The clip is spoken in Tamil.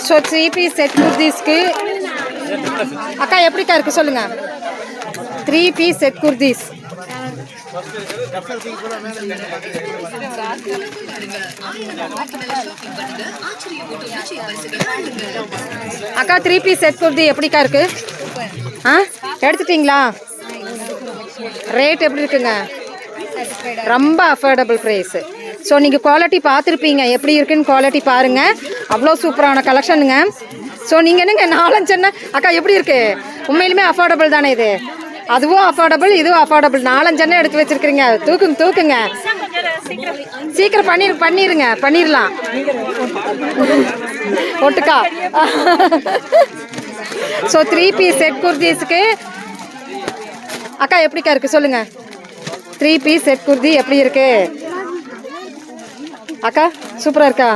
ஸோ 3 பீஸ் செட் குர்தீஸ்க்கு அக்கா எப்படிக்கா இருக்குது சொல்லுங்கள். 3 பீஸ் செட் குர்தீஸ் அக்கா 3 பீஸ் செட் குர்தி எப்படிக்கா இருக்கு? எடுத்துட்டீங்களா? ரேட் எப்படி இருக்குங்க? ரொம்ப அஃபோர்டபுள் ப்ரைஸு. ஸோ நீங்கள் குவாலிட்டி பார்த்துருப்பீங்க, எப்படி இருக்குன்னு குவாலிட்டி பாருங்கள். அவ்வளோ சூப்பரான கலெக்ஷனுங்க. ஸோ நீங்கள் என்னங்க 4-5 என்ன அக்கா எப்படி இருக்குது? உண்மையிலுமே அஃபோர்டபுள் தானே இது? அதுவும் அஃபோர்டபுள், இதுவும் அஃபோர்டபுள். 4-5 எண்ணெய் எடுத்து வச்சுருக்கிறீங்க. தூக்குங்க சீக்கிரம் பண்ணிடலாம் ஒட்டுக்கா. ஸோ 3 பீஸ் செட் குர்தீஸுக்கு அக்கா எப்படிக்கா இருக்குது சொல்லுங்கள். 3 பீஸ் செட் குர்தி எப்படி இருக்குது அக்கா? சூப்பராக இருக்கா?